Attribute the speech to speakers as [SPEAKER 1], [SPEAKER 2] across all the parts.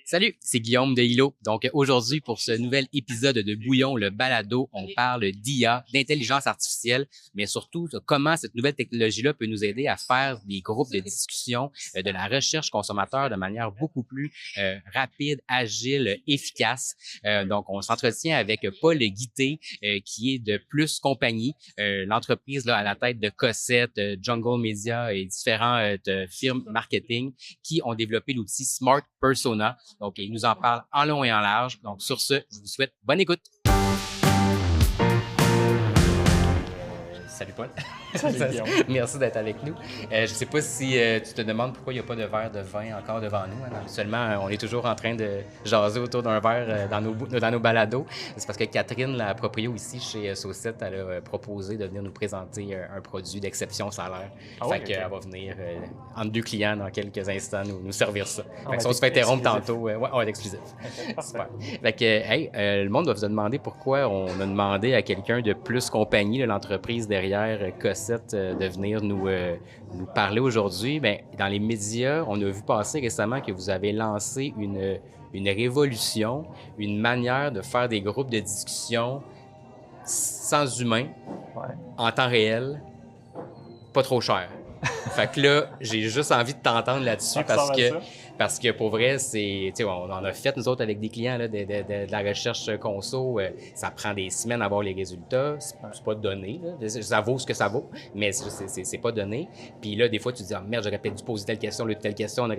[SPEAKER 1] Salut, c'est Guillaume de Hilo. Donc aujourd'hui, pour ce nouvel épisode de Bouillon, le balado, on parle d'IA, d'intelligence artificielle, mais surtout de comment cette nouvelle technologie-là peut nous aider à faire des groupes de discussion, de la recherche consommateur de manière beaucoup plus rapide, agile, efficace. Donc on s'entretient avec Paul Guité, qui est de Plus Compagnie, l'entreprise là à la tête de Cossette, Jungle Media et différentes firmes marketing qui ont développé l'outil Smart Persona. Donc, il nous en parle en long et en large. Donc, sur ce, je vous souhaite bonne écoute. Salut Paul. Merci d'être avec nous. Je ne sais pas si tu te demandes pourquoi il n'y a pas de verre de vin encore devant nous. Hein. Seulement, on est toujours en train de jaser autour d'un verre dans nos balados. C'est parce que Catherine, la proprio ici chez Saucette, elle a proposé de venir nous présenter un produit d'exception salaire. Fait qu'elle va venir entre deux clients dans quelques instants nous servir ça. Fait que si on se fait interrompre tantôt, on va être exclusif. Super. Fait que, le monde va vous demander pourquoi on a demandé à quelqu'un de Plus Compagnie, l'entreprise derrière Cossette, de venir nous parler aujourd'hui. Bien, dans les médias, on a vu passer récemment que vous avez lancé une révolution, une manière de faire des groupes de discussion sans humain, en temps réel, pas trop cher. Fait que là, j'ai juste envie de t'entendre là-dessus parce que pour vrai, on en a fait nous autres avec des clients là, de la recherche conso. Ça prend des semaines à avoir les résultats. C'est pas donné. Là. Ça vaut ce que ça vaut, mais c'est pas donné. Puis là, des fois, tu te dis, oh, merde, j'aurais peut-être dû poser telle question, on aurait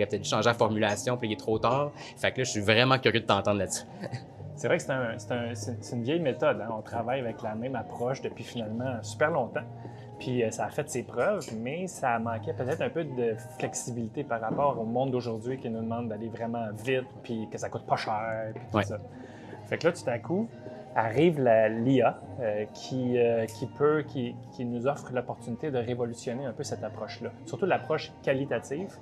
[SPEAKER 1] peut-être dû changer la formulation, puis il est trop tard. Fait que là, je suis vraiment curieux de t'entendre là-dessus.
[SPEAKER 2] C'est vrai que c'est une vieille méthode. Hein? On travaille avec la même approche depuis finalement super longtemps. Puis ça a fait ses preuves, mais ça manquait peut-être un peu de flexibilité par rapport au monde d'aujourd'hui qui nous demande d'aller vraiment vite, puis que ça coûte pas cher, puis tout ça. Fait que là, tout à coup, arrive l'IA qui nous offre l'opportunité de révolutionner un peu cette approche-là, surtout l'approche qualitative.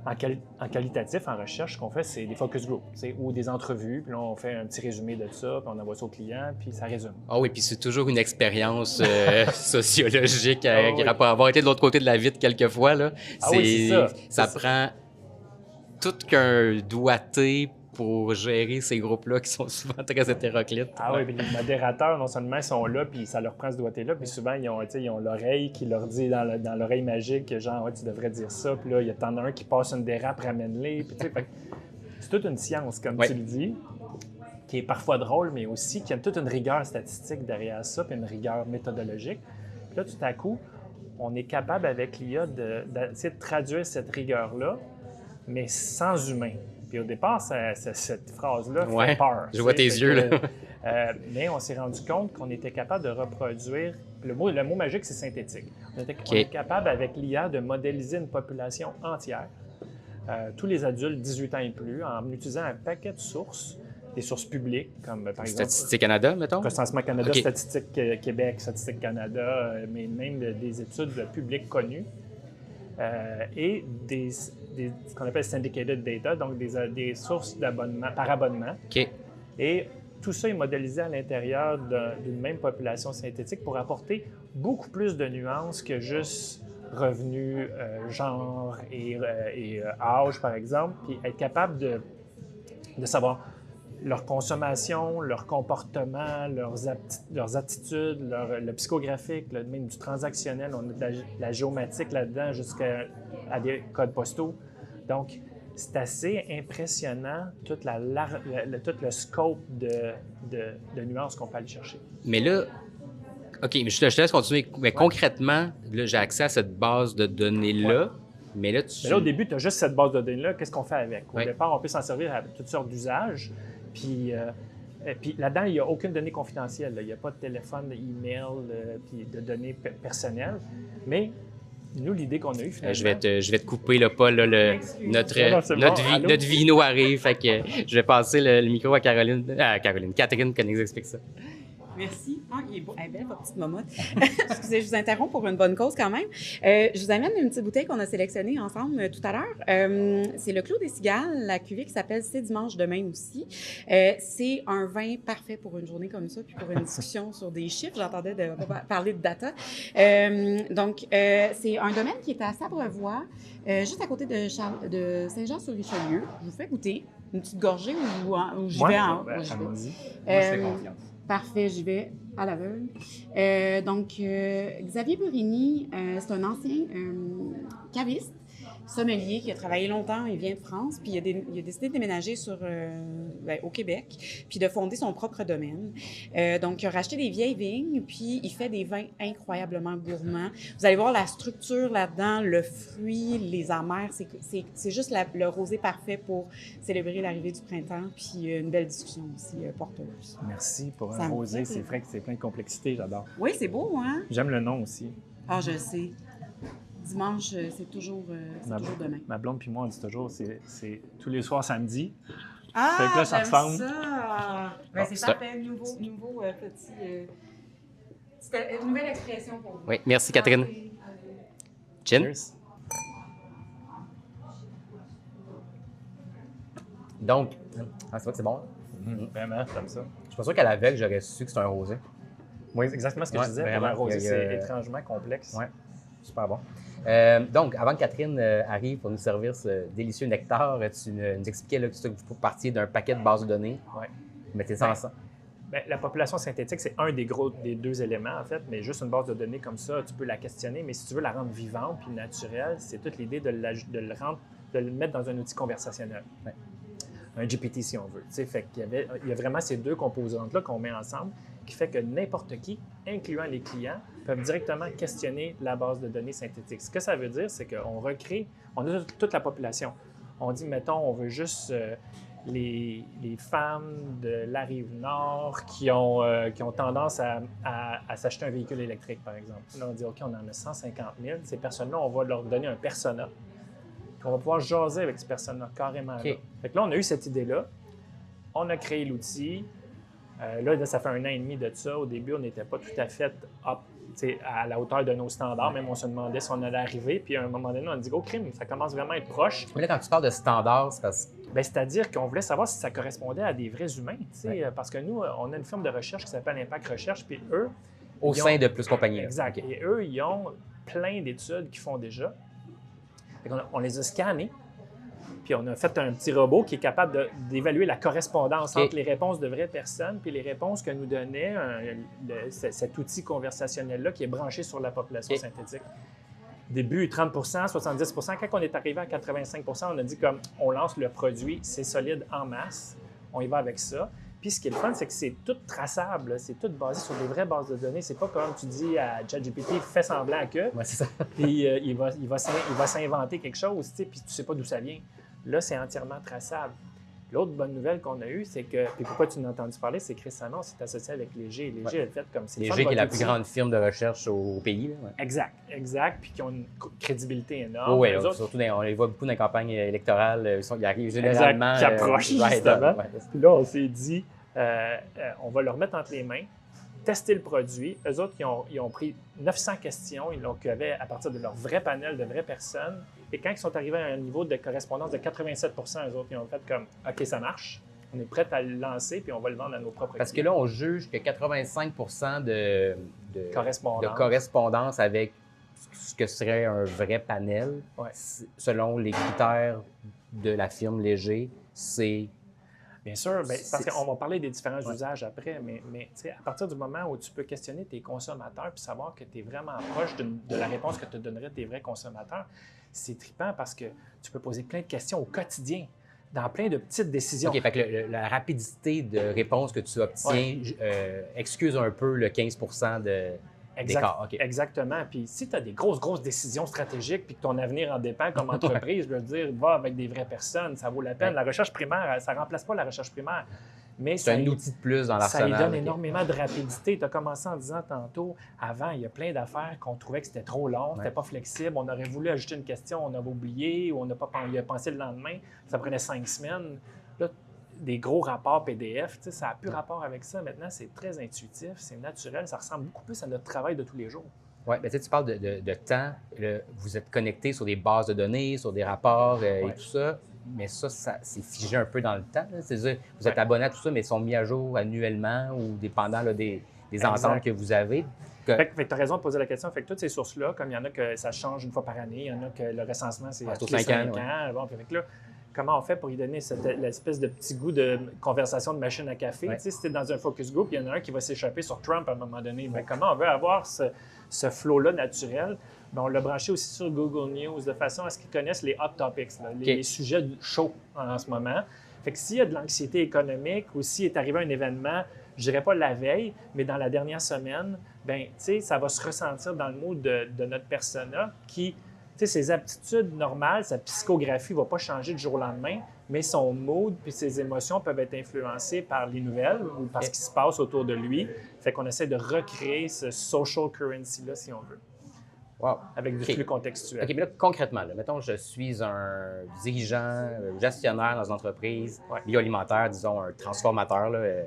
[SPEAKER 2] En qualitatif, en recherche, ce qu'on fait, c'est des focus groups ou des entrevues. Puis là, on fait un petit résumé de ça, puis on envoie ça au client, puis ça résume.
[SPEAKER 1] Ah oui, puis c'est toujours une expérience sociologique pour avoir été de l'autre côté de la vitre quelquefois. Là.
[SPEAKER 2] C'est ça.
[SPEAKER 1] Ça prend tout qu'un doigté pour gérer ces groupes-là qui sont souvent très hétéroclites.
[SPEAKER 2] Ah oui, puis les modérateurs, non seulement ils sont là, puis ça leur prend ce doigté-là, puis souvent, ils ont l'oreille qui leur dit dans l'oreille magique, genre, tu devrais dire ça, puis là, il y en a un qui passe une dérape, ramène-les, puis c'est toute une science, comme tu le dis, qui est parfois drôle, mais aussi qui a toute une rigueur statistique derrière ça, puis une rigueur méthodologique. Puis là, tout à coup, on est capable, avec l'IA, d'essayer de traduire cette rigueur-là, mais sans humain. Puis au départ, cette phrase-là fait peur.
[SPEAKER 1] Je vois tes yeux, là.
[SPEAKER 2] Mais on s'est rendu compte qu'on était capable de reproduire... Le mot magique, c'est synthétique. On est capable, avec l'IA, de modéliser une population entière, tous les adultes 18 ans et plus, en utilisant un paquet de sources, des sources publiques, comme par exemple...
[SPEAKER 1] Statistique Canada, mettons?
[SPEAKER 2] Recensement Canada, Statistique Québec, Statistique Canada, mais même des études publiques connues. Et ce qu'on appelle syndicated data, donc des sources d'abonnement par abonnement. Et tout ça est modélisé à l'intérieur d'une même population synthétique pour apporter beaucoup plus de nuances que juste revenus, genre et âge, par exemple, puis être capable de savoir leur consommation, leur comportement, leurs attitudes, le psychographique, même du transactionnel. On a de la géomatique là-dedans jusqu'à des codes postaux. Donc, c'est assez impressionnant tout le scope de nuances qu'on peut aller chercher.
[SPEAKER 1] Mais là, OK, mais je te laisse continuer. Mais concrètement, là, j'ai accès à cette base de données-là. Mais là,
[SPEAKER 2] au début, tu as juste cette base de données-là. Qu'est-ce qu'on fait avec? Au départ, on peut s'en servir à toutes sortes d'usages. Puis là-dedans, il n'y a aucune donnée confidentielle. Il n'y a pas de téléphone, d'email, puis de données personnelles. Mais nous, l'idée qu'on a eue, finalement...
[SPEAKER 1] Je vais te couper, là, Paul. Là, notre vino arrive. Fait que je vais passer le micro à Catherine, qui nous explique ça.
[SPEAKER 3] Merci. Ah, il est beau. Elle est belle, votre petite mamotte. Excusez, je vous interromps pour une bonne cause quand même. Je vous amène une petite bouteille qu'on a sélectionnée ensemble tout à l'heure. C'est le Clos des Cigales, la cuvée qui s'appelle C'est dimanche demain aussi. C'est un vin parfait pour une journée comme ça, puis pour une discussion sur des chiffres. J'entendais parler de data. Donc, c'est un domaine qui est à Sabrevois, juste à côté de Saint-Jean-sur-Richelieu. Je vous fais goûter une petite gorgée ou j'y vais en...
[SPEAKER 2] Moi, je
[SPEAKER 1] fais confiance.
[SPEAKER 3] Parfait, j'y vais à l'aveugle. Xavier Burini, c'est un ancien caviste, sommelier qui a travaillé longtemps, il vient de France, puis il a décidé de déménager au Québec, puis de fonder son propre domaine. Donc, il a racheté des vieilles vignes, puis il fait des vins incroyablement gourmands. Vous allez voir la structure là-dedans, le fruit, les amers, c'est juste le rosé parfait pour célébrer l'arrivée du printemps, puis une belle discussion aussi porteuse.
[SPEAKER 2] Merci pour un rosé, c'est vrai que c'est plein de complexité, j'adore.
[SPEAKER 3] Oui, c'est beau, hein?
[SPEAKER 2] J'aime le nom aussi.
[SPEAKER 3] Ah, je sais. Dimanche, c'est toujours demain.
[SPEAKER 2] Ma blonde puis moi, on dit toujours, c'est tous les soirs samedi.
[SPEAKER 3] Ah,
[SPEAKER 2] fait que là, ça ressemble.
[SPEAKER 3] Ça. Ben, c'est parfait, nouveau petit... C'était une nouvelle expression pour vous.
[SPEAKER 1] Oui, merci Catherine. Chin?
[SPEAKER 2] Cheers.
[SPEAKER 1] Donc, c'est vrai que c'est bon.
[SPEAKER 2] Vraiment, comme ça.
[SPEAKER 1] Je suis pas sûr qu'à l'aveugle, j'aurais su que c'est un rosé.
[SPEAKER 2] Oui, c'est exactement ce que je disais.
[SPEAKER 1] Vraiment,
[SPEAKER 2] Un rosé, c'est étrangement complexe.
[SPEAKER 1] Oui, super bon. Donc, avant que Catherine arrive pour nous servir ce délicieux nectar, tu nous expliquais là, que vous partiez d'un paquet de bases de données.
[SPEAKER 2] Oui.
[SPEAKER 1] Mettez ça ensemble.
[SPEAKER 2] La population synthétique, c'est un des deux éléments, en fait, mais juste une base de données comme ça, tu peux la questionner, mais si tu veux la rendre vivante puis naturelle, c'est toute l'idée de le mettre dans un outil conversationnel.
[SPEAKER 1] Ouais.
[SPEAKER 2] Un GPT, si on veut. Fait qu'il y a vraiment ces deux composantes-là qu'on met ensemble qui fait que n'importe qui, incluant les clients, peuvent directement questionner la base de données synthétique. Ce que ça veut dire, c'est qu'on on a toute la population. On dit, mettons, on veut juste les femmes de la Rive-Nord qui ont tendance à s'acheter un véhicule électrique, par exemple. Là, on dit, OK, on en a 150 000. Ces personnes-là, on va leur donner un persona. Puis on va pouvoir jaser avec ces personnes-là, carrément.
[SPEAKER 1] Okay.
[SPEAKER 2] Là. Fait que là, on a eu cette idée-là. On a créé l'outil. Là, ça fait 1 an et demi de ça. Au début, on n'était pas tout à fait à la hauteur de nos standards. Même on se demandait si on allait arriver. Puis à un moment donné, on a dit, oh, crime, ça commence vraiment à être proche.
[SPEAKER 1] Mais là, quand tu parles de standards, c'est parce que...
[SPEAKER 2] C'est-à-dire qu'on voulait savoir si ça correspondait à des vrais humains. Parce que nous, on a une firme de recherche qui s'appelle Impact Recherche. Puis eux.
[SPEAKER 1] Au sein de Plus Compagnie.
[SPEAKER 2] Exact. Okay. Et eux, ils ont plein d'études qu'ils font déjà. On les a scannés. Puis on a fait un petit robot qui est capable d'évaluer la correspondance entre les réponses de vraies personnes puis les réponses que nous donnait cet outil conversationnel-là qui est branché sur la population synthétique. Début, 30 70 Quand on est arrivé à 85 on a dit comme on lance le produit, c'est solide en masse, on y va avec ça. Puis ce qui est le fun, c'est que c'est tout traçable, c'est tout basé sur des vraies bases de données. C'est pas comme tu dis à ChatGPT, fais semblant que,
[SPEAKER 1] c'est ça.
[SPEAKER 2] Puis il va s'inventer quelque chose, puis tu sais pas d'où ça vient. Là, c'est entièrement traçable. L'autre bonne nouvelle qu'on a eue, c'est que, puis pourquoi tu n'as entendu parler, c'est que récemment, on s'est associé avec Léger. Léger, elle fait comme c'est
[SPEAKER 1] Léger, qui est la plus grande firme de recherche au pays. Là,
[SPEAKER 2] Exact. Puis qui ont une crédibilité énorme.
[SPEAKER 1] Oui, surtout, on les voit beaucoup dans les campagnes électorales. Ils arrivent généralement.
[SPEAKER 2] Qui approchent, justement. Puis là, on s'est dit, on va leur mettre entre les mains, tester le produit. Eux autres, ils ont pris 900 questions qu'ils avaient à partir de leur vrai panel de vraies personnes. Et quand ils sont arrivés à un niveau de correspondance de 87 eux autres, ils ont fait comme « OK, ça marche, on est prêt à le lancer, puis on va le vendre à nos propres clients. »
[SPEAKER 1] Parce que là, on juge que 85 de correspondance avec ce que serait un vrai panel, selon les critères de la firme Léger, c'est...
[SPEAKER 2] Bien sûr, parce qu'on va parler des différents usages après, mais à partir du moment où tu peux questionner tes consommateurs puis savoir que tu es vraiment proche de la réponse que te donneraient tes vrais consommateurs, c'est trippant parce que tu peux poser plein de questions au quotidien, dans plein de petites décisions.
[SPEAKER 1] OK, fait que la rapidité de réponse que tu obtiens excuse un peu le 15 d'écart. Okay.
[SPEAKER 2] Exactement. Puis si tu as des grosses décisions stratégiques puis que ton avenir en dépend comme entreprise, je veux dire, va avec des vraies personnes, ça vaut la peine. La recherche primaire, ça ne remplace pas la recherche primaire. Mais
[SPEAKER 1] c'est un outil de plus dans l'arsenal.
[SPEAKER 2] Ça lui donne énormément de rapidité. Tu as commencé en disant tantôt, avant, il y a plein d'affaires qu'on trouvait que c'était trop long, c'était pas flexible, on aurait voulu ajouter une question, on avait oublié ou on n'a pas y a pensé le lendemain, ça prenait 5 semaines. Là, des gros rapports PDF. Tu sais, ça n'a plus rapport avec ça. Maintenant, c'est très intuitif, c'est naturel. Ça ressemble beaucoup plus à notre travail de tous les jours.
[SPEAKER 1] Oui, mais tu parles de temps. Vous êtes connecté sur des bases de données, sur des rapports et tout ça. Mais ça c'est figé un peu dans le temps. C'est-à-dire, vous êtes abonné à tout ça, mais ils sont mis à jour annuellement ou dépendant là, des ententes que vous avez.
[SPEAKER 2] Fait que tu as raison de poser la question. Fait que toutes ces sources-là, comme il y en a que ça change une fois par année, il y en a que le recensement, c'est tous les 5 ans. Ouais. Bon, fait que là, comment on fait pour y donner l'espèce de petit goût de conversation de machine à café? Ouais. Tu sais, si tu es dans un focus group, il y en a un qui va s'échapper sur Trump à un moment donné. Bien, comment on veut avoir ce flow-là naturel? Bien, on l'a branché aussi sur Google News de façon à ce qu'ils connaissent les hot topics, là, les sujets chauds en ce moment. Fait que s'il y a de l'anxiété économique ou s'il est arrivé un événement, je dirais pas la veille, mais dans la dernière semaine, bien, tu sais, ça va se ressentir dans le mood de notre persona qui, tu sais, ses aptitudes normales, sa psychographie ne va pas changer du jour au lendemain, mais son mood puis ses émotions peuvent être influencées par les nouvelles ou par ce qui se passe autour de lui. Fait qu'on essaie de recréer ce social currency-là, si on veut.
[SPEAKER 1] Wow.
[SPEAKER 2] Avec du flux contextuel.
[SPEAKER 1] OK, mais là, concrètement, là, mettons, je suis un dirigeant, gestionnaire dans une entreprise bioalimentaire, disons, un transformateur, là,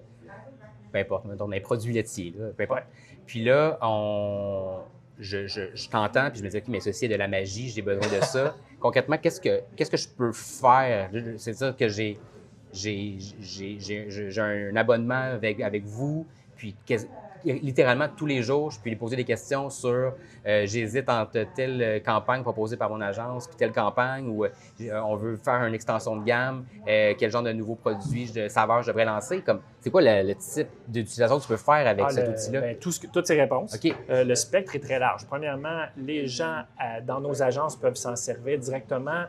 [SPEAKER 1] peu importe, mettons, un produit laitier, là, peu importe. Puis là, je t'entends, puis je me dis, OK, mais ceci est de la magie, j'ai besoin de ça. Concrètement, qu'est-ce que je peux faire? C'est-à-dire que j'ai un abonnement avec vous, puis littéralement tous les jours, je peux lui poser des questions sur j'hésite entre telle campagne proposée par mon agence puis telle campagne ou on veut faire une extension de gamme, quel genre de nouveaux produits de saveurs je devrais lancer. C'est quoi le type d'utilisation que tu peux faire avec cet outil-là?
[SPEAKER 2] Bien, toutes ces réponses. Okay. Le spectre est très large. Premièrement, les gens dans nos agences peuvent s'en servir directement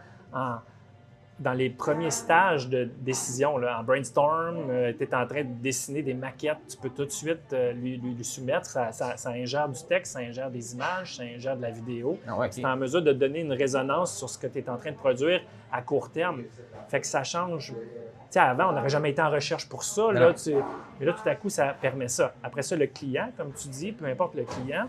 [SPEAKER 2] dans les premiers stages de décision, là, en brainstorm, tu es en train de dessiner des maquettes, tu peux tout de suite lui soumettre. Ça ingère du texte, ça ingère des images, ça ingère de la vidéo. C'est en mesure de donner une résonance sur ce que tu es en train de produire à court terme. Fait que ça change. Tu sais, avant, on n'aurait jamais été en recherche pour ça. Là, mais là, tout à coup, ça permet ça. Après ça, le client, comme tu dis, peu importe le client,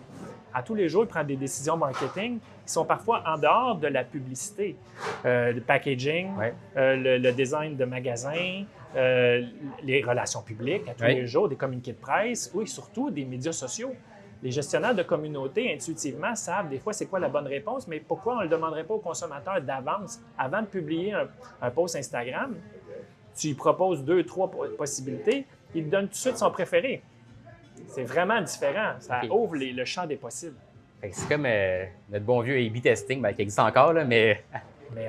[SPEAKER 2] à tous les jours, il prend des décisions marketing qui sont parfois en dehors de la publicité. Le packaging, le design de magasins, les relations publiques à tous les jours, des communiqués de presse, oui, surtout des médias sociaux. Les gestionnaires de communauté, intuitivement, savent des fois c'est quoi la bonne réponse, mais pourquoi on ne le demanderait pas au consommateur d'avance, avant de publier un post Instagram? Tu lui proposes 2, 3 possibilités, il te donne tout de suite son préféré. C'est vraiment différent. Ça ouvre le champ des possibles.
[SPEAKER 1] C'est comme notre bon vieux A/B testing qui existe encore, là, mais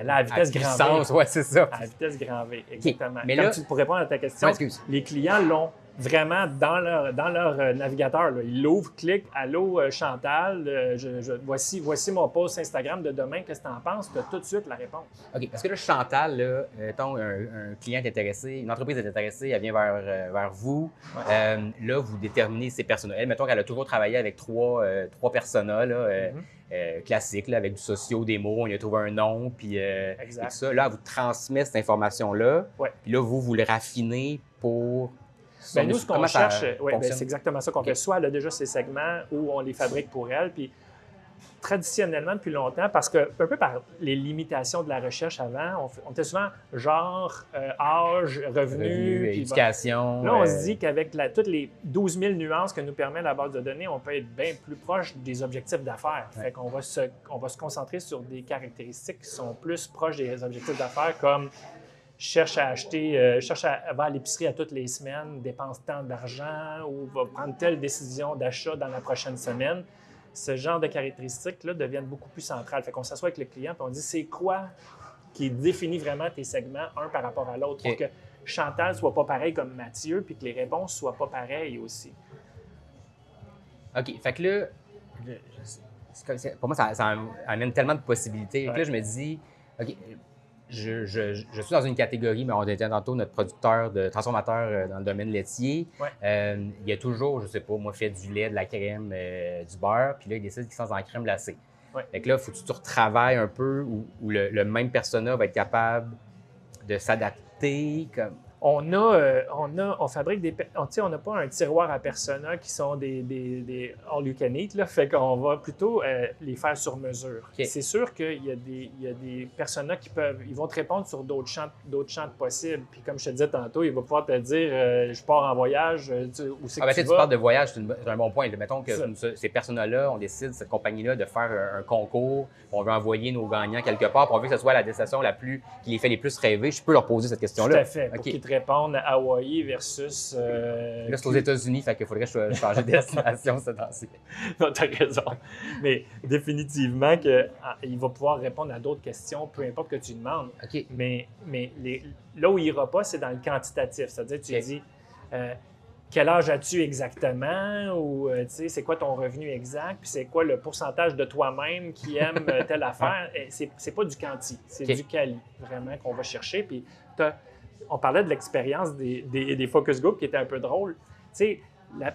[SPEAKER 2] là, à vitesse grand V.
[SPEAKER 1] Oui, c'est ça.
[SPEAKER 2] À vitesse grand V, exactement.
[SPEAKER 1] Mais
[SPEAKER 2] pour répondre à ta question, les clients l'ont vraiment dans leur navigateur. Là. Ils l'ouvrent, cliquent « Allô, Chantal, voici mon post Instagram de demain, qu'est-ce que tu en penses? » Tu as tout de suite la réponse.
[SPEAKER 1] OK, parce que là, Chantal, là, mettons, un client est intéressé, une entreprise est intéressée, elle vient vers vous. Là, vous déterminez ses personas. Elle, mettons qu'elle a toujours travaillé avec trois personas, là, classiques, là, avec du socio, des mots, on y a trouvé un nom, puis et tout ça. Là, elle vous transmet cette information-là, puis là, vous le raffinez pour...
[SPEAKER 2] Bien, nous, ce qu'on cherche, c'est exactement ça qu'on fait. Soit elle a déjà ses segments ou on les fabrique pour elle. Puis traditionnellement, depuis longtemps, parce que un peu par les limitations de la recherche avant, on était souvent genre, âge, revenu,
[SPEAKER 1] éducation.
[SPEAKER 2] Là, on se dit qu'avec toutes les 12 000 nuances que nous permet la base de données, on peut être bien plus proche des objectifs d'affaires. Fait qu'on va se concentrer sur des caractéristiques qui sont plus proches des objectifs d'affaires, comme cherche à va à l'épicerie à toutes les semaines, dépense tant d'argent ou va prendre telle décision d'achat dans la prochaine semaine. Ce genre de caractéristiques-là deviennent beaucoup plus centrales. Fait qu'on s'assoit avec le client et on dit c'est quoi qui définit vraiment tes segments un par rapport à l'autre pour que Chantal soit pas pareil comme Mathieu puis que les réponses soient pas pareilles aussi.
[SPEAKER 1] OK. Fait que là, pour moi, ça amène tellement de possibilités. Là, je me dis, OK, je suis dans une catégorie, mais on était tantôt notre producteur de transformateur dans le domaine laitier. Il y a toujours, je sais pas, moi, fait du lait, de la crème, du beurre, puis là, il décide qu'il s'en en crème glacée. Fait que là, il faut que tu retravailles un peu où le même persona va être capable de s'adapter.
[SPEAKER 2] On fabrique on n'a pas un tiroir à persona qui sont des all you can eat, là, fait qu'on va plutôt les faire sur mesure.
[SPEAKER 1] Okay.
[SPEAKER 2] C'est sûr qu'il y a des personas ils vont te répondre sur d'autres champs possibles. Puis comme je te disais tantôt, il va pouvoir te dire je pars en voyage, où c'est que tu vas.
[SPEAKER 1] Tu parles de voyage, c'est un bon point. Mettons que ces personas-là, on décide, cette compagnie-là, de faire un concours, on veut envoyer nos gagnants quelque part, puis on veut que ce soit la destination qui les fait les plus rêver. Je peux leur poser cette question-là.
[SPEAKER 2] Tout à fait, pour qu'ils te répondent à Hawaï versus...
[SPEAKER 1] là, c'est aux États-Unis, fait qu'il faudrait que je change de destination ce temps-ci.
[SPEAKER 2] Non, tu as raison. Mais définitivement qu'il va pouvoir répondre à d'autres questions, peu importe que tu demandes.
[SPEAKER 1] OK.
[SPEAKER 2] Mais là où il n'ira pas, c'est dans le quantitatif. C'est-à-dire, tu dis quel âge as-tu exactement, ou c'est quoi ton revenu exact, puis c'est quoi le pourcentage de toi-même qui aime telle affaire. C'est pas du quanti, c'est du quali, vraiment, qu'on va chercher. Puis on parlait de l'expérience des focus group qui était un peu drôle. Tu sais,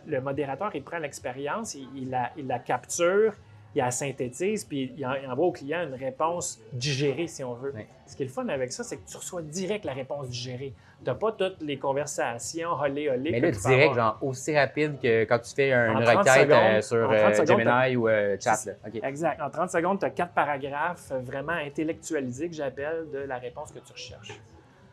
[SPEAKER 2] le modérateur, il prend l'expérience, il la capture, il la synthétise, puis il envoie au client une réponse digérée, si on veut. Oui. Ce qui est le fun avec ça, c'est que tu reçois direct la réponse digérée. Tu n'as pas toutes les conversations olé.
[SPEAKER 1] Mais là, direct, genre aussi rapide que quand tu fais une requête sur Gemini ou Chat. Là. Okay.
[SPEAKER 2] Exact. En 30 secondes, tu as 4 paragraphes vraiment intellectualisés que j'appelle de la réponse que tu recherches.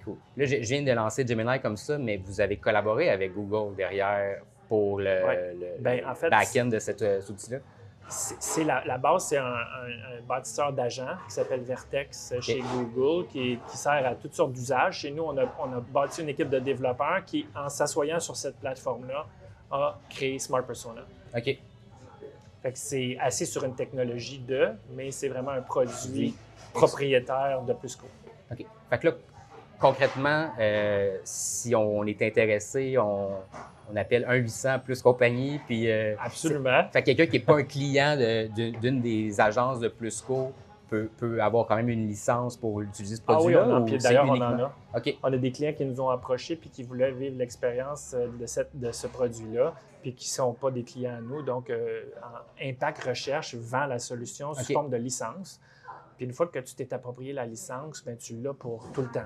[SPEAKER 1] Cool. Là, je viens de lancer Gemini comme ça, mais vous avez collaboré avec Google derrière pour le back-end de cet outil-là?
[SPEAKER 2] La base, c'est un bâtisseur d'agents qui s'appelle Vertex chez Google, qui sert à toutes sortes d'usages. Chez nous, on a bâti une équipe de développeurs qui, en s'assoyant sur cette plateforme-là, a créé Smart Persona.
[SPEAKER 1] OK.
[SPEAKER 2] Fait que c'est assis sur une technologie mais c'est vraiment un produit propriétaire de Plusco.
[SPEAKER 1] OK. Fait que là, concrètement, si on est intéressé, on appelle 1-800 plus compagnie. Puis,
[SPEAKER 2] absolument.
[SPEAKER 1] Fait que quelqu'un qui n'est pas un client d'une des agences de Plusco peut avoir quand même une licence pour utiliser ce produit-là?
[SPEAKER 2] Ah oui, d'ailleurs, on en a.
[SPEAKER 1] Okay.
[SPEAKER 2] On a des clients qui nous ont approchés puis qui voulaient vivre l'expérience de ce produit-là puis qui ne sont pas des clients à nous. Donc, Impact Recherche vend la solution sous forme de licence. Puis une fois que tu t'es approprié la licence, bien, tu l'as pour tout le temps.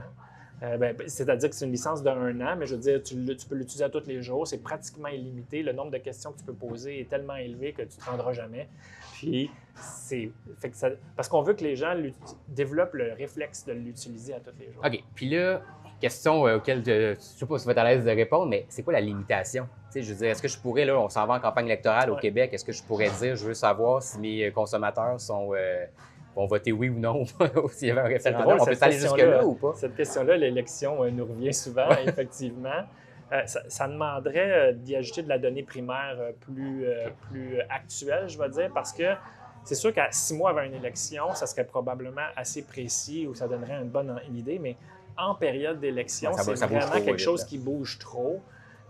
[SPEAKER 2] C'est-à-dire que c'est une licence d'1 an, mais je veux dire, tu peux l'utiliser à tous les jours. C'est pratiquement illimité. Le nombre de questions que tu peux poser est tellement élevé que tu ne te rendras jamais. Puis, parce qu'on veut que les gens développent le réflexe de l'utiliser à tous les jours.
[SPEAKER 1] OK. Puis là, question auquel je ne sais pas si vous êtes à l'aise de répondre, mais c'est quoi la limitation? Tu sais, je veux dire, est-ce que je pourrais, là, on s'en va en campagne électorale au Québec, est-ce que je pourrais dire, je veux savoir si mes consommateurs vont voter oui ou non s'il y avait un référendum? On peut aller jusque-là ou pas?
[SPEAKER 2] Cette question-là, l'élection nous revient souvent, effectivement. Ça demanderait d'y ajouter de la donnée primaire plus actuelle, je vais dire, parce que c'est sûr qu'à 6 mois avant une élection, ça serait probablement assez précis ou ça donnerait une bonne idée, mais en période d'élection, c'est vraiment quelque chose qui bouge trop.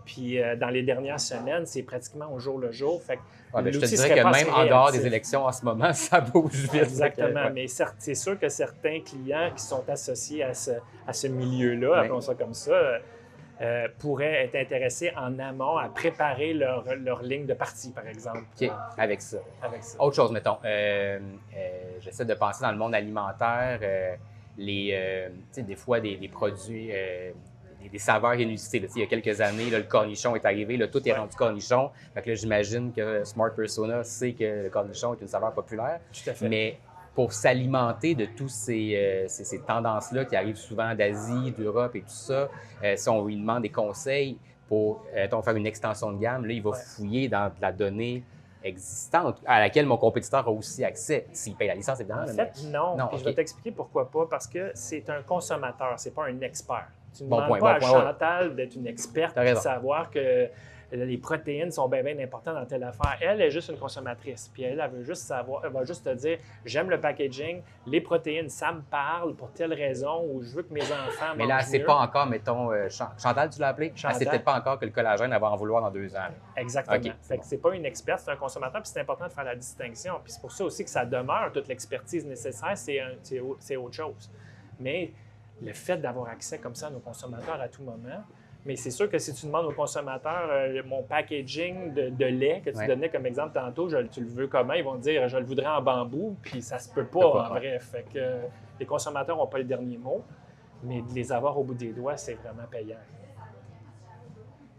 [SPEAKER 2] Puis dans les dernières semaines, c'est pratiquement au jour le jour. Fait que
[SPEAKER 1] je te dirais que même en dehors des élections en ce moment, ça bouge vite.
[SPEAKER 2] Exactement. Mais c'est sûr que certains clients qui sont associés à ce milieu-là, appelons ça comme ça, pourraient être intéressés en amont à préparer leur ligne de parti, par exemple.
[SPEAKER 1] OK, avec ça. Autre chose, mettons. J'essaie de penser dans le monde alimentaire, des fois des produits... des saveurs inusitées. Il y a quelques années, là, le cornichon est arrivé, là, tout est rendu cornichon. Fait que là, j'imagine que Smart Persona sait que le cornichon est une saveur populaire.
[SPEAKER 2] Tout à fait.
[SPEAKER 1] Mais pour s'alimenter de tous ces tendances-là qui arrivent souvent d'Asie, d'Europe et tout ça, si on lui demande des conseils pour faire une extension de gamme, là, il va fouiller dans de la donnée existante à laquelle mon compétiteur a aussi accès, s'il paye la licence, évidemment.
[SPEAKER 2] En fait, non. Puis je vais t'expliquer pourquoi pas, parce que c'est un consommateur, c'est pas un expert. Tu ne demandes pas à Chantal d'être une experte et de savoir que les protéines sont bien importantes dans telle affaire. Elle est juste une consommatrice. Puis elle veut juste savoir, elle va juste te dire, j'aime le packaging, les protéines, ça me parle pour telle raison ou je veux que mes enfants mangent.
[SPEAKER 1] Mais là, c'est pas encore, mettons, Chantal, tu l'as appelé?
[SPEAKER 2] Chantal.
[SPEAKER 1] C'est peut-être pas encore que le collagène va en vouloir dans 2 ans. Là.
[SPEAKER 2] Exactement. Okay, fait que c'est pas une experte, c'est un consommateur, puis c'est important de faire la distinction. Puis c'est pour ça aussi que ça demeure toute l'expertise nécessaire, c'est autre chose. Mais le fait d'avoir accès comme ça à nos consommateurs à tout moment, mais c'est sûr que si tu demandes aux consommateurs mon packaging de lait que tu donnais comme exemple tantôt, tu le veux comment? Ils vont te dire je le voudrais en bambou, puis ça se peut pas en vrai. Fait que les consommateurs n'ont pas le dernier mot, mais de les avoir au bout des doigts, c'est vraiment payant.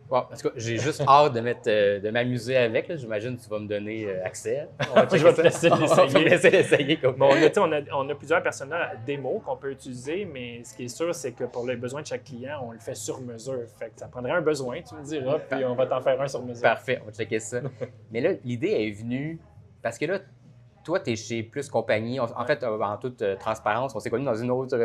[SPEAKER 1] Bon, en tout cas, j'ai juste hâte de m'amuser avec. J'imagine que tu vas me donner accès.
[SPEAKER 2] Je vais te laisser l'essayer.
[SPEAKER 1] On va me laisser l'essayer.
[SPEAKER 2] Bon, on a plusieurs personnages démos qu'on peut utiliser, mais ce qui est sûr, c'est que pour les besoins de chaque client, on le fait sur mesure. Fait que ça prendrait un besoin, tu me diras, puis on va t'en faire un sur mesure.
[SPEAKER 1] Parfait, on va checker ça. Mais là, l'idée est venue parce que là, toi, tu es chez Plus Compagnie. En fait, en toute transparence, on s'est connus dans une autre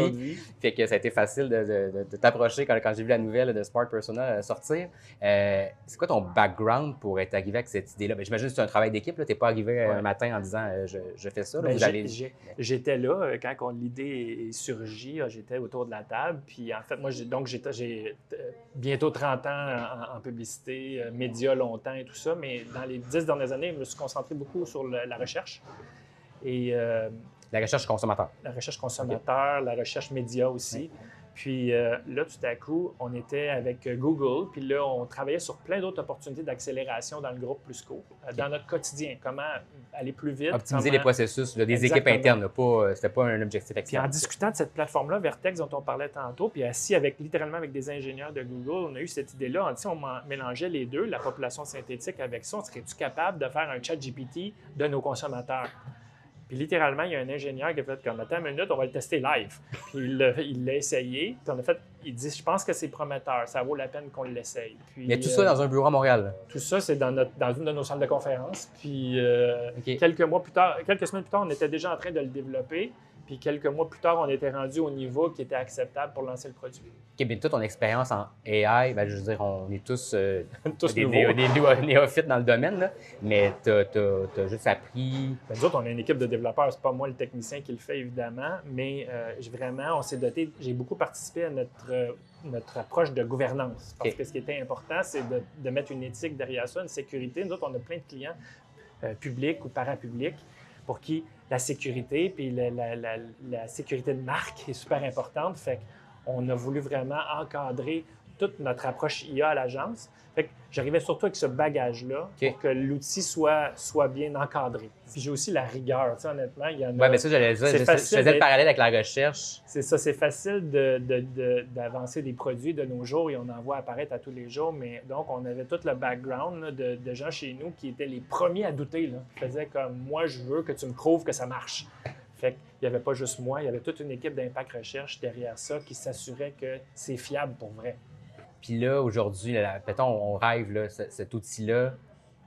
[SPEAKER 1] vie. Fait que ça a été facile de t'approcher quand j'ai vu la nouvelle de Smart Persona sortir. C'est quoi ton background pour être arrivé avec cette idée-là? J'imagine que c'est un travail d'équipe. Tu n'es pas arrivé un matin en disant je fais ça. Là,
[SPEAKER 2] j'étais là quand l'idée est surgie. J'étais autour de la table. Puis en fait, moi, j'ai bientôt 30 ans en publicité, médias longtemps et tout ça. Mais dans les 10 dernières années, je me suis concentré beaucoup sur la recherche. Et,
[SPEAKER 1] la recherche consommateur.
[SPEAKER 2] La recherche consommateur, la recherche média aussi. Okay. Puis là, tout à coup, on était avec Google, puis là, on travaillait sur plein d'autres opportunités d'accélération dans le groupe Plusco, dans notre quotidien. Comment aller plus vite.
[SPEAKER 1] Optimiser les processus, des équipes internes, c'était pas un objectif externe.
[SPEAKER 2] Puis en discutant de cette plateforme-là, Vertex, dont on parlait tantôt, puis assis littéralement avec des ingénieurs de Google, on a eu cette idée-là. On mélangeait les deux, la population synthétique avec ça. On serait-tu capable de faire un chat GPT de nos consommateurs? Puis littéralement, il y a un ingénieur qui a fait comme, attends une minute, on va le tester live. Puis il l'a essayé. Puis on a fait, il dit, je pense que c'est prometteur, ça vaut la peine qu'on l'essaye. Puis,
[SPEAKER 1] mais tout ça dans un bureau à Montréal?
[SPEAKER 2] Tout ça, c'est dans une de nos salles de conférence. Puis quelques semaines plus tard, on était déjà en train de le développer. Puis quelques mois plus tard, on était rendu au niveau qui était acceptable pour lancer le produit.
[SPEAKER 1] OK, bien toute ton expérience en AI, je veux dire, on est tous, des néophytes dans le domaine, là, mais tu as juste appris...
[SPEAKER 2] Nous autres, on a une équipe de développeurs. C'est pas moi le technicien qui le fait, évidemment, mais vraiment, on s'est doté... J'ai beaucoup participé à notre approche de gouvernance. Parce que ce qui était important, c'est de mettre une éthique derrière ça, une sécurité. Nous autres, on a plein de clients publics ou parapublics pour qui la sécurité puis la sécurité de marque est super importante. Fait qu'on a voulu vraiment encadrer toute notre approche IA à l'agence. Fait que j'arrivais surtout avec ce bagage-là pour que l'outil soit bien encadré. Puis j'ai aussi la rigueur, tu sais, honnêtement, il y en a...
[SPEAKER 1] Oui, mais ça, j'allais dire, je faisais le parallèle avec la recherche.
[SPEAKER 2] C'est ça, c'est facile d'avancer des produits de nos jours et on en voit apparaître à tous les jours, mais donc on avait tout le background là, de gens chez nous qui étaient les premiers à douter, là, qui faisaient comme « moi, je veux que tu me prouves que ça marche ». Fait qu'il n'y avait pas juste moi, il y avait toute une équipe d'Impact Recherche derrière ça qui s'assurait que c'est fiable pour vrai.
[SPEAKER 1] Puis là, aujourd'hui, mettons, on rêve, là, cet outil-là.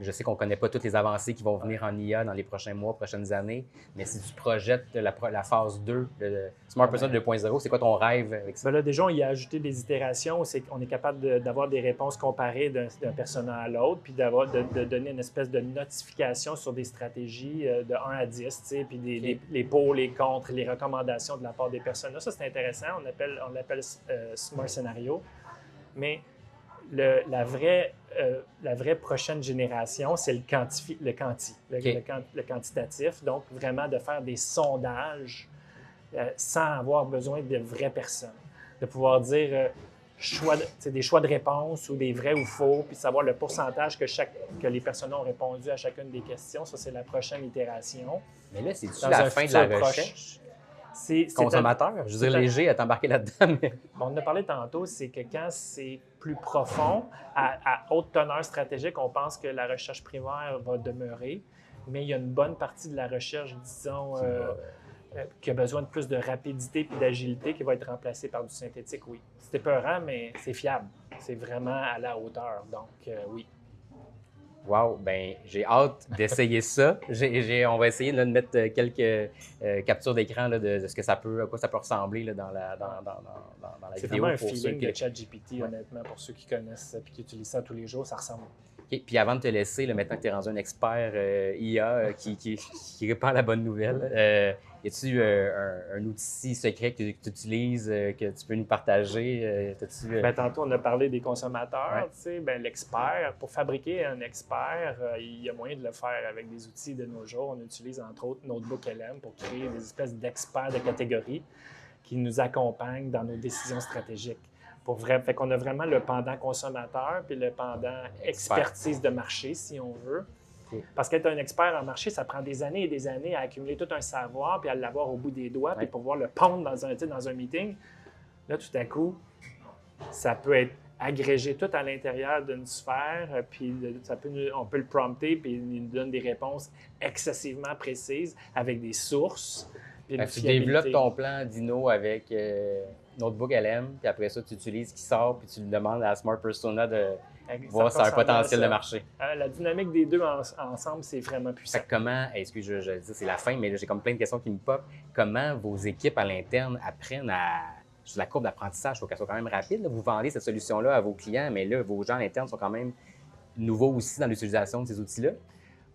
[SPEAKER 1] Je sais qu'on ne connaît pas toutes les avancées qui vont venir en IA dans les prochains mois, prochaines années, mais si tu projettes la phase 2, le Smart Persona 2.0, c'est quoi ton rêve avec ça?
[SPEAKER 2] Là, déjà, on y a ajouté des itérations. On est capable d'avoir des réponses comparées d'un persona à l'autre, puis de donner une espèce de notification sur des stratégies de 1 à 10, puis les pour, les contre, les recommandations de la part des personas. Ça, c'est intéressant. On l'appelle Smart Scenario. Mais la vraie prochaine génération, c'est le quantitatif. Donc, vraiment de faire des sondages sans avoir besoin de vraies personnes. De pouvoir dire des choix de réponse ou des vrais ou faux, puis savoir le pourcentage que les personnes ont répondu à chacune des questions. Ça, c'est la prochaine itération.
[SPEAKER 1] Mais là, c'est-tu la fin de la recherche? C'est consommateur. Je veux dire, léger à t'embarquer là-dedans. Mais...
[SPEAKER 2] Bon, on en a parlé tantôt, c'est que quand c'est plus profond, à haute teneur stratégique, on pense que la recherche primaire va demeurer, mais il y a une bonne partie de la recherche, disons, qui a besoin de plus de rapidité et d'agilité qui va être remplacée par du synthétique, oui. C'est épeurant, mais c'est fiable. C'est vraiment à la hauteur, donc oui.
[SPEAKER 1] Wow, ben j'ai hâte d'essayer ça. On va essayer là, de mettre quelques captures d'écran là, de ce que ça peut, à quoi ça peut ressembler là, dans la vidéo.
[SPEAKER 2] C'est vraiment un feeling de ChatGPT, honnêtement, pour ceux qui connaissent et qui utilisent ça tous les jours, ça ressemble.
[SPEAKER 1] Okay. Puis avant de te laisser, là, maintenant que tu es rendu un expert IA qui répand la bonne nouvelle, y a-t-il un outil secret que tu utilises, que tu peux nous partager?
[SPEAKER 2] Tantôt, on a parlé des consommateurs. Ouais. L'expert, pour fabriquer un expert, il y a moyen de le faire avec des outils de nos jours. On utilise entre autres Notebook LM pour créer des espèces d'experts de catégorie qui nous accompagnent dans nos décisions stratégiques. Fait qu'on a vraiment le pendant consommateur puis le pendant expertise de marché, si on veut. Parce qu'être un expert en marché, ça prend des années et des années à accumuler tout un savoir puis à l'avoir au bout des doigts puis pouvoir le pondre dans un meeting. Là, tout à coup, ça peut être agrégé tout à l'intérieur d'une sphère, puis on peut le prompter, puis il nous donne des réponses excessivement précises avec des sources.
[SPEAKER 1] Tu développes ton plan Dino avec Notebook LM, puis après ça, tu utilises ce qui sort, puis tu lui demandes à la Smart Persona de voir si ça a un potentiel de marché.
[SPEAKER 2] La dynamique des deux ensemble, c'est vraiment puissant.
[SPEAKER 1] Fait que comment, excuse, je dis c'est la fin, mais j'ai comme plein de questions qui me pop. Comment vos équipes à l'interne apprennent sur la courbe d'apprentissage? Il faut qu'elle soit quand même rapide. Là. Vous vendez cette solution-là à vos clients, mais là, vos gens à l'interne sont quand même nouveaux aussi dans l'utilisation de ces outils-là.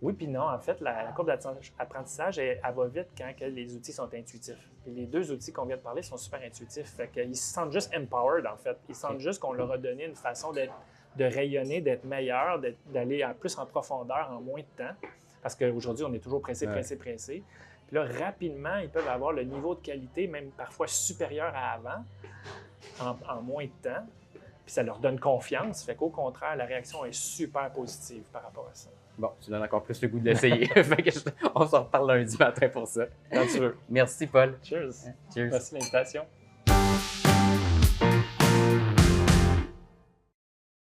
[SPEAKER 2] Oui, puis non. En fait, la courbe d'apprentissage, elle va vite quand les outils sont intuitifs. Puis les deux outils qu'on vient de parler sont super intuitifs. Fait qu'ils se sentent juste empowered, en fait. Ils sentent juste qu'on leur a donné une façon de rayonner, d'être meilleur, d'aller plus en profondeur en moins de temps. Parce qu'aujourd'hui, on est toujours pressé. Puis là, rapidement, ils peuvent avoir le niveau de qualité, même parfois supérieur à avant, en moins de temps. Puis ça leur donne confiance. Fait qu'au contraire, la réaction est super positive par rapport à ça.
[SPEAKER 1] Bon, tu donnes encore plus le goût de l'essayer. On s'en reparle lundi matin pour ça.
[SPEAKER 2] Quand tu veux.
[SPEAKER 1] Merci, Paul.
[SPEAKER 2] Cheers.
[SPEAKER 1] Cheers.
[SPEAKER 2] Merci de l'invitation.